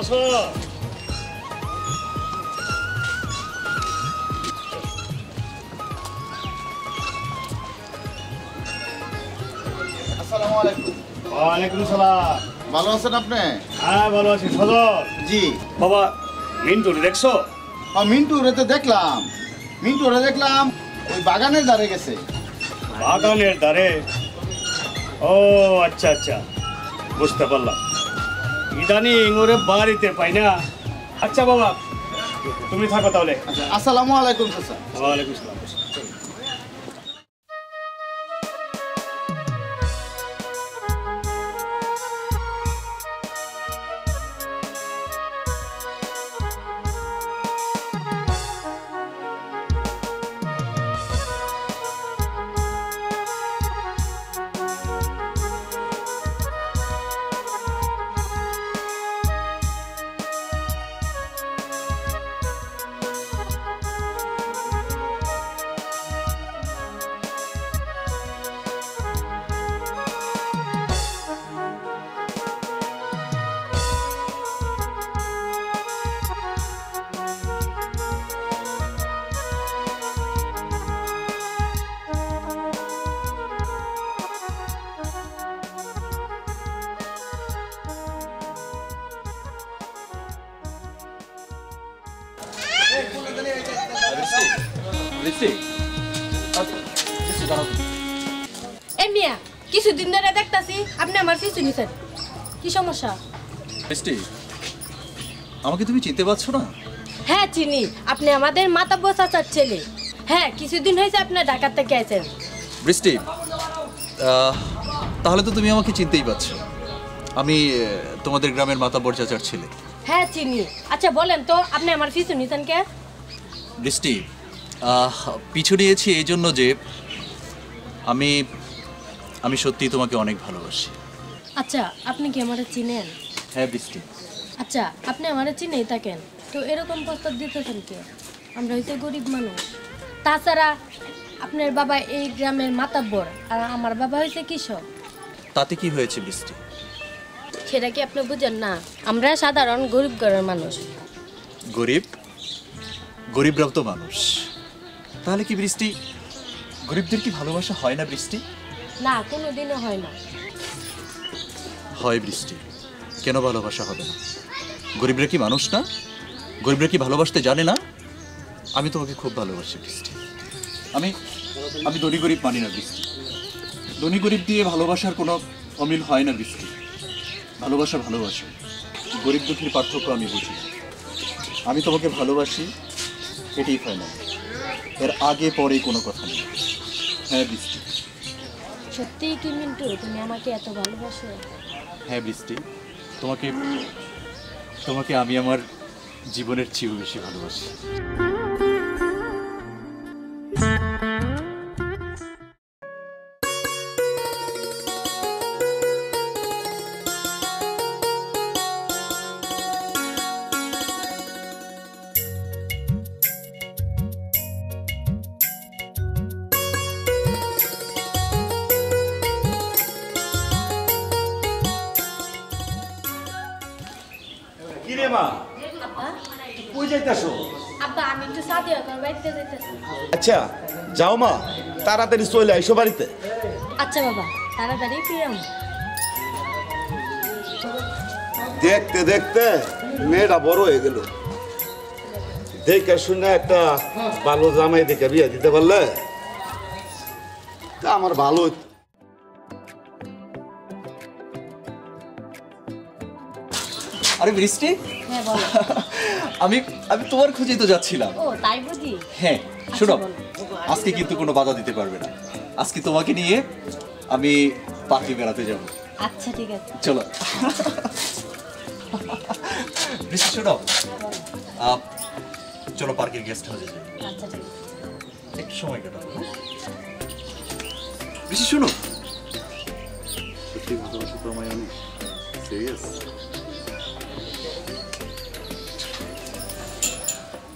আছো? আসসালামু আলাইকুম। ওয়ালাইকুম সালাম। ভালো আছেন আপনি? হ্যাঁ ভালো আছি সদর। জি বাবা মিন্টুরি দেখছো? মিন্টু রে তো দেখলাম, ওই বাগানের ধারে গেছে। বাগানের ধারে? ও আচ্ছা আচ্ছা, বুঝতে পারলাম। ইদানিং ওরে বাড়িতে পাই না। আচ্ছা বাবা তুমি থাকো তাহলে। আসসালামু আলাইকুম চাচা। ওয়ালাইকুম সালাম। মিয়া কিছুদিন ধরে দেখতাছি আপনি আমার পিছু নিছেন, কি সমস্যা? আমাকে তুমি চিনতে পারছো না? হ্যাঁ চিনি, আপনি আমাদের মাতাব্বর চাচার ছেলে। হ্যাঁ কিছুদিন হয়েছে আপনি ঢাকা থেকে আছেন। বৃষ্টি, তাহলে তো তুমি আমাকে চিনতেই পারছো। আমি তোমাদের গ্রামের মাতাব্বর চাচার ছেলে। হ্যাঁ চিনি। আচ্ছা বলেন তো আপনি আমার পিছু নিছেন কে? বৃষ্টি, পিছু নিয়েছি এই জন্য যে আমি সত্যিই তোমাকে অনেক ভালোবাসি। আচ্ছা আপনি কি আমারে চিনেন? হ্যাঁ বৃষ্টি। আচ্ছা আপনি আমারে চিনেই থাকেন তো এরকম প্রস্তাব দিতেছেন কে? আমরা হইতে গরিব মানুষ। তাছাড়া আপনার বাবা এই গ্রামের মাতাব্বর আর আমার বাবা হয়েছে কৃষক। তাতে কি হয়েছে বৃষ্টি? সেটা কি আপনি বুঝেন না? আমরা সাধারণ গরিব ঘরের মানুষ। গরিবরাও তো মানুষ। তাহলে কি বৃষ্টি, গরিবদের কি ভালোবাসা হয় না বৃষ্টি? না, কোনোদিনও হয় না। হয় বৃষ্টি, কেন ভালোবাসা হবে না? গরিবরা কি মানুষ না? গরিবরা কি ভালোবাসতে জানে না? আমি তোমাকে খুব ভালোবাসি বৃষ্টি। আমি ধনী গরিব মানি না বৃষ্টি। ধনী গরিব দিয়ে ভালোবাসার কোনো অমিল হয় না বৃষ্টি। ভালোবাসা, গরিব দুঃখীর পার্থক্য আমি বুঝি। আমি তোমাকে ভালোবাসি, এটাই ফাইনাল। এর আগে পরে কোনো কথা নেই। হ্যাঁ বৃষ্টি। সত্যিই কি মিন্টু তুমি আমাকে এত ভালোবাসো? হ্যাঁ বৃষ্টি, তোমাকে আমি আমার জীবনের চেয়েও বেশি ভালোবাসি। কিরে মা, আব্বা, কই যাইতাছো? আব্বা আমি একটু সাদিয়া কর বাড়িতে যাইতেছি। আচ্ছা যাও মা, তাড়াতাড়ি চলে আইসো বাড়িতে। আচ্ছা বাবা, তাড়াতাড়ি ফিরে আম। দেখতে দেখতে মেয়েটা বড় হয়ে গেল। দেখে শুনে একটা ভালো জামাই দেখে বিয়ে দিতে পারলে তা আমার ভালো হইতো। আরে বৃষ্টি, হ্যাঁ বলো। আমি তোমার খুঁজেই তো যাচ্ছিলাম। ও তাই বুঝি? হ্যাঁ শোনো, বলো। আজকে কিন্তু কোনো বাধা দিতে পারবে না। আজকে তোমাকে নিয়ে আমি পার্কে বেড়াতে যাব। আচ্ছা ঠিক আছে, চলো। বৃষ্টি শোনো, চলো পার্কের গেস্ট হাউসে যাই। আচ্ছা ঠিক আছে। একটু সময় কাটাবো। বৃষ্টি শোনো, সত্যি ভালোবাসা তো আমায় অনেক সিরিয়াস।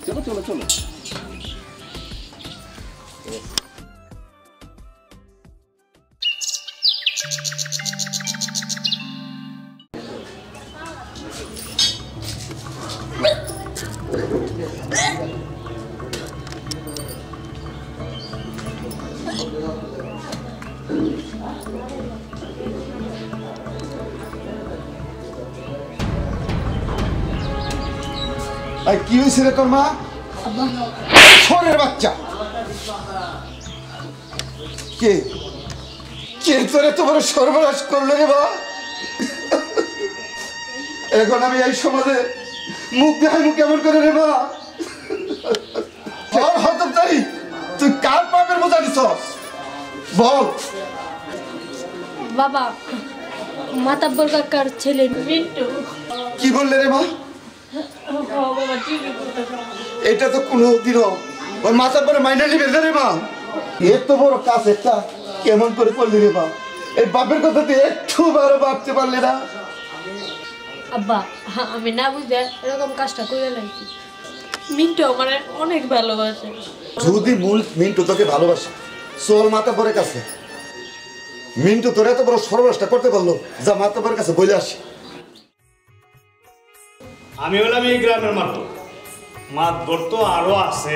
চলো চলো চলো। আর কি হয়েছে রে তোর মা? ছোড়ের বাচ্চা কে কে তোরে তো বড় সর্বনাশ করলো রে বাবা। এখন আমি এই সমাজে মুখ দেখাইবো কেমন করে রে বাবা? হততারি তুই কার পাপের বোঝা দিছস বল। বাবা মাতাব্বর কাকার ছেলে মিন্টু। কি বললে রে মা? বাবা ঠিকই বলতেছে। এটা তো কোনোদিনও ওর মাথার পরে মাইনা নিবে না রে মা। এত বড় কাজ একটা কেমন করে করলি রে মা? এই বাপের কথা তুই একটু বারো ভাবতে পারলি না? আব্বা আমি না বুঝে এরকম কাজটা করে লাগছি। মিন্টু আমার অনেক ভালোবাসে। যদি মূল মিন্টু তোকে ভালোবাসে চল মাথা পরে কাছে। মিন্টু তোর এত বড় সর্বনাশটা করতে পারলো, যা মাথা পরে কাছে বলে আসি। আমি হলাম এই গ্রামের মাতবর তো আরো আছে,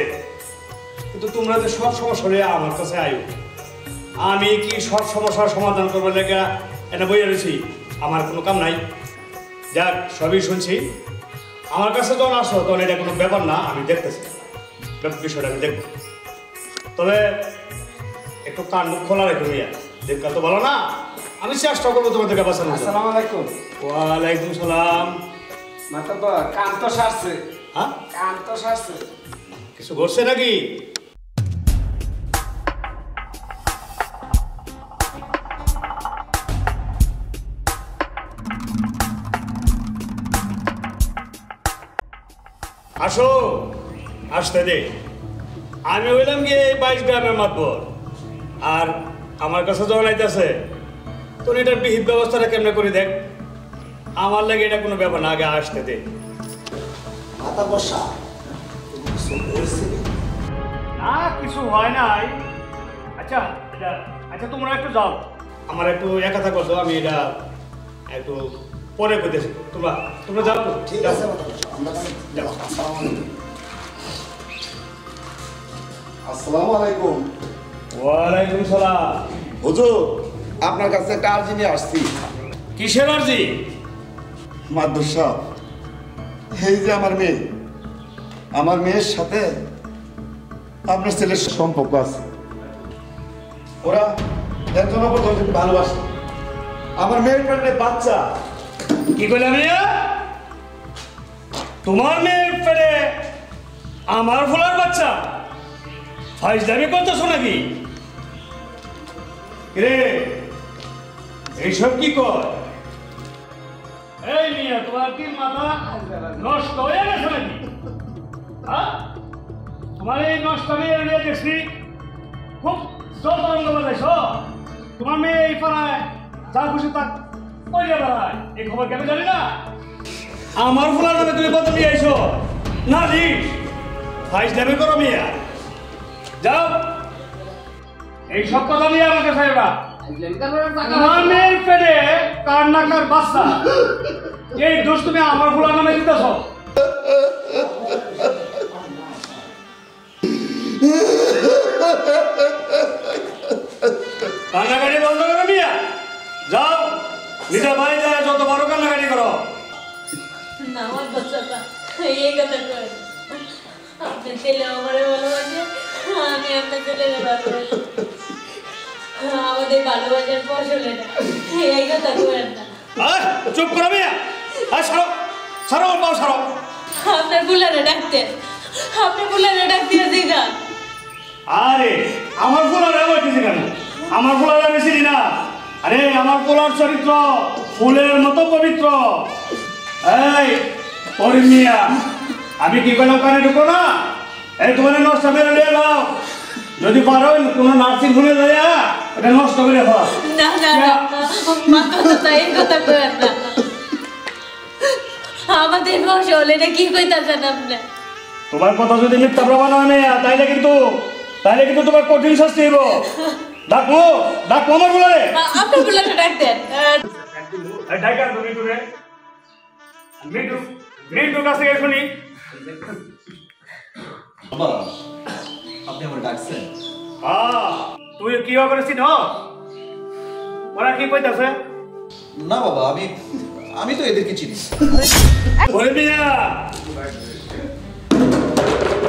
কিন্তু তোমরা যে সব সমস্যা নিয়ে আমার কাছে আয়ো। আমি কি সব সমস্যার সমাধান করবার লেগে এটা বইয়া রয়েছি? আমার কোনো কাম নাই। যাক, সবই শুনছি। আমার কাছে যখন আসো তখন এটা কোনো ব্যাপার না, আমি দেখতেছি বিষয়টা, আমি দেখবো। তবে একটু কান মুখ খোলা রেখে ভাইয়া, দেখা তো ভালো না। আমি চেষ্টা করবো তোমাদেরকে বাঁচানো। আসসালামু আলাইকুম। ওয়ালাইকুম সালাম। মাতাব্বর কান তো সারছে। হ্যাঁ, কান তো সারছে। কিছু ঘটছে নাকি? আসো, আসতে দে। আমি হইলাম গিয়ে এই 22 গ্রামের মাতবর, আর আমার কাছে যখন আইতেছে তোর এটার বিহিত ব্যবস্থাটা কেমনে করে দেখ। আমার লাগে এটা কোনো ব্যাপার না, আগে আসতে দে। মাথা বসা না, কিছু হয় নাই। আচ্ছা আচ্ছা, তোমরা একটু যাও, আমার একটু একা থাকো তো, আমি এটা একটু পরে করতেছি। তোমরা যাও তো। ঠিক আছে যাও। আসসালামু আলাইকুম। ওয়ালাইকুম সালাম। হুজুর, আপনার কাছে একটা আর্জি নিয়ে আসছি। কিসের আরজি? মাদুর সাহেব, এই যে আমার মেয়ের সাথে আপনার ছেলের সম্পর্ক আছে। ওরা একজন অপরজনকে ভালোবাসে। আমার মেয়ের পেটে বাচ্চা। কি কইলা মেয়ে? তোমার মেয়ের পেটে আমার ফলার বাচ্চা? ফাইজলামি করতেছো নাকি রে? এইসব কি কর? এই মিয়া, তোমার কি মাথা নষ্ট হয়ে গেছে নাকি? হ্যাঁ, তোমার এই নষ্ট মেয়ে নিয়ে দেখছি খুব জোর তরঙ্গ বাজাইছ। তোমার মেয়ে এই পাড়ায় যা খুশি তা কইয়া বেড়ায়, এই খবর কেন জানি না? আমার ফুলার নামে তুমি কত নিয়ে আইছো? না জি, ফাইজলামি করো মিয়া। যাও, এই সব কথা নিয়ে আমাকে সাহেবা। তোমার মেয়ের পেটে কার না কার বাচ্চা, এই দোষ তুমি আমার ফুলার নামে দিতেছ। কান্নাকাটি বন্ধ করো মিয়া। যাও, নিজের বাড়ি যায় যত বড় কান্নাকাটি করো। না আমার বাচ্চাটা এই কথা কয়। আপনার ছেলে আমার ভালোবাসে, আমি আপনার ছেলের ভালোবাসি। আমাদের ভালোবাসার ফসল এটা, এই কথা কয়েন না। চুপ করো মিয়া। সারো সারো, পাও সারো। আপনার বুলারে ডাকতেন, আপনার বুলারে ডাকতে দেখা। আরে আমার ফুলার হইতেছে কেন? আমার ফুলার আমি চিনি না। আরে আমার ফুলার চরিত্র ফুলের মতো পবিত্র। এই মিয়া, আমি কি করলাম কানে ঢুকো না? এই তোমার নষ্ট মেরে নিয়ে যাও। যদি পারো কোনো নার্সিং হোমে যাইয়া এটা নষ্ট করে ফেলা। না না না, মা কথা এই কথা কয়েন না। আমাদের ফসল এটা কি কইতাছেন আপনি? তোমার কথা যদি মিথ্যা প্রমাণ হয় না, তাইলে কিন্তু তোমার কঠিন শাস্তি হইব। ডাকবো আমার ফুলারে। আপনার বুলারে ডাকতেন। ডাইকা তুমি তুমি মিন্টুর কাছে গিয়ে শুনি। বাবা, আপনি আমার ডাকছেন? তুই কি করেছিস? ওরা কি কইতাছে? না বাবা, আমি তো এদেরকে চিনি। বলে মিয়া,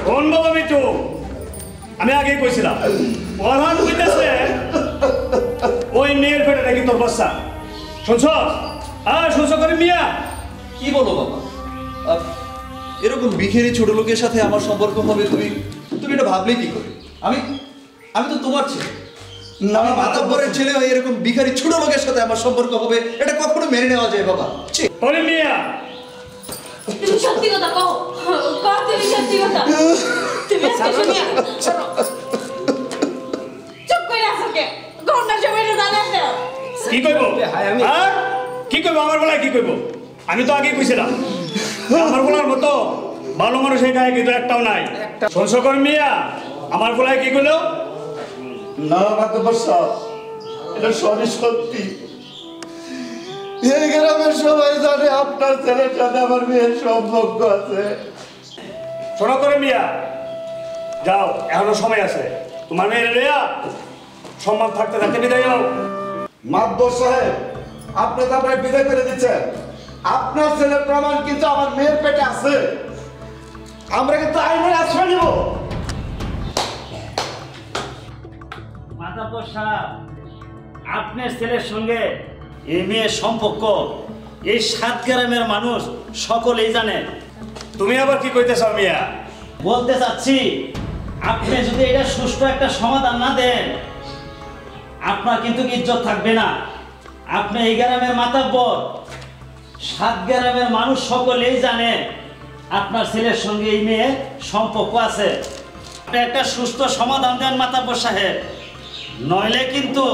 কোন বাবা মিটু আমি আগেই কইছিলাম প্রধান হইতেছে ওই মেয়ের পেটে নাকি তোর বাচ্চা শুনছ শুনছ করে মিয়া কি বলো বাবা এরকম বিখেরি ছোট লোকের সাথে আমার সম্পর্ক হবে তুমি এটা ভাবলে কি করে আমি তো তোমার ছেলে আমি মাতাব্বরের ছেলে হয়ে এরকম ভিখারি ছোট লোকের সাথে আমার সম্পর্ক হবে এটা কখনো মেনে নেওয়া যায় বাবা ওরে মিয়া তুমি সত্যি কথা কও তুমি সত্যি কথা তুমি আজকে মিয়া চুপ করে আছো কে গন্ডা সবাইটা জানাস না কি কইবো কি কইবো আমার বলায় কি কইবো আমি তো আগেই কইছিলাম আমার বলার মতো ভালো মানুষ এই গায়ে কিন্তু একটাও নাই শুনছ করে মিয়া আমার বলায় কি কইলো না মাতব্বর সাহেব এটা সবই সত্যি এই গ্রামের সবাই জানে আপনার ছেলের সাথে আমার মেয়ের সম্পর্ক আছে। শোনো করে মিয়া যাও এখনো সময় আছে তোমার মেয়ের রেয়া সম্মান থাকতে থাকতে বিদায় যাও মাতব্বর সাহেব আপনি তো আপনার বিদায় করে দিচ্ছেন আপনার ছেলের প্রমাণ কিন্তু আমার মেয়ের পেটে আছে আমরা কিন্তু আইনের আশ্রয় নিব। মাতাব্বর সাহেব আপনার ছেলের সঙ্গে এই মেয়ের সম্পর্ক এই 7 গ্রামের মানুষ সকলেই জানে তুমি আবার কি কইতেছ মিয়া বলতে চাচ্ছি আপনি যদি এটা সুষ্ঠু একটা সমাধান না দেন আপনার কিন্তু ইজ্জত থাকবে না আপনি এই গ্রামের মাতাব্বর 7 গ্রামের মানুষ সকলেই জানে আপনার ছেলের সঙ্গে এই মেয়ের সম্পর্ক আছে আপনি একটা সুস্থ সমাধান দেন মাতাব্বর সাহেব নইলে কিন্তু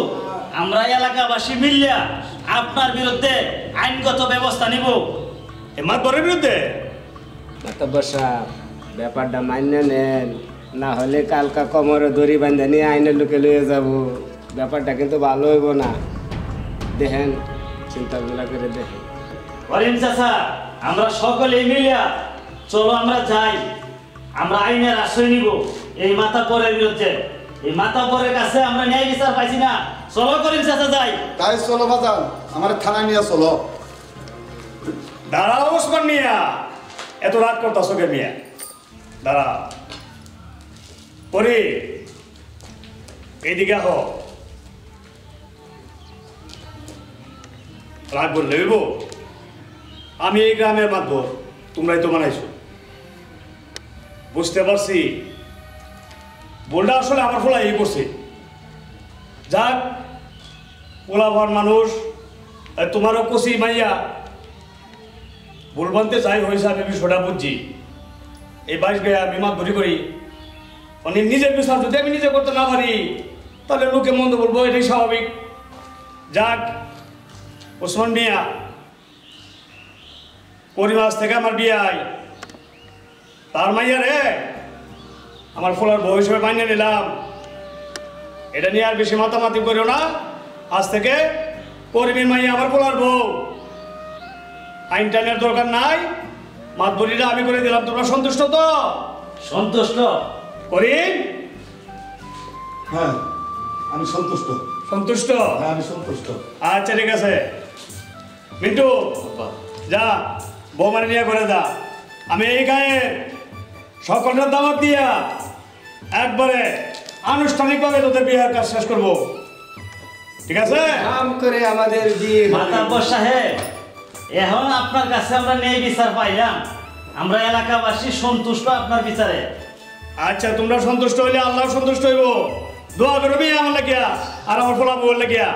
আমরা এলাকাবাসী মিলিয়া আপনার বিরুদ্ধে আইনগত ব্যবস্থা নিব এ মাতবরের বিরুদ্ধে মাতব্বর সাহেব ব্যাপারটা মান্য নেন না হলে কালকা কোমরে দড়ি বাঁধে নিয়ে আইনের লোকে লয়ে যাব ব্যাপারটা কিন্তু ভালো হইব না দেখেন চিন্তা ভাবনা করে দেখেন করিম চাচা আমরা সকলেই মিলিয়া চলো আমরা যাই আমরা আইনের আশ্রয় নিব এই মাতাব্বরের বিরুদ্ধে এই মাতাব্বরের কাছে আমরা ন্যায় বিচার পাইছি না চলো করিম চাচা যাই তাই চলো বাজান আমার থানায় নিয়ে চলো। দাঁড়াও ওসমান মিয়া এত রাগ করতেছ কে মিয়া দাঁড়া পরে এইদিকে আহ রাগ বললে হইব আমি এই গ্রামের মাতবর তোমরাই তো বানাইছো বুঝতে পারছি বলটা আসলে আমার ফলা এই করছে যাক পোলাভার মানুষ তোমারও কষি মাইয়া বলবানতে যাই হয়েছে আমি বিষয়টা বুঝছি এই বাইশ গায়ে আমি মাত ধরি করি অনেক নিজের বিচার যদি আমি নিজে করতে না পারি তাহলে লোকে মন্দ বলবো এটাই স্বাভাবিক যাক ওসমান মিয়া পরিমাস থেকে আমার বিয়াই তার মাইয়া রে আমার ফলার বউ হিসেবে মাইনে নিলাম এটা নিয়ে আর বেশি মাতামাতি করিও না আজ থেকে করিমের মাইয়া আমার ফলার বউ আইন টাইনের দরকার নাই মাতবরিটা আমি করে দিলাম তোমরা সন্তুষ্ট তো সন্তুষ্ট করিম হ্যাঁ আমি সন্তুষ্ট। সন্তুষ্ট হ্যাঁ আমি সন্তুষ্ট। আচ্ছা ঠিক আছে মিন্টু যা বৌমানে নিয়ে করে দা আমি এই গায়ে সকলের দাওয়াত দিয়া একবারে আনুষ্ঠানিকভাবে তোদের বিয়ের কাজ শেষ করবো ঠিক আছে নাম করে আমাদের বিয়ে হবে। মাতাব্বর সাহেব এখন আপনার কাছে আমরা ন্যায় বিচার পাইলাম আমরা এলাকাবাসী সন্তুষ্ট আপনার বিচারে আচ্ছা তোমরা সন্তুষ্ট হইলে আল্লাহ সন্তুষ্ট হইব দোয়া করবি আমার লাগিয়া আর আমার ফলা বউর লাগিয়া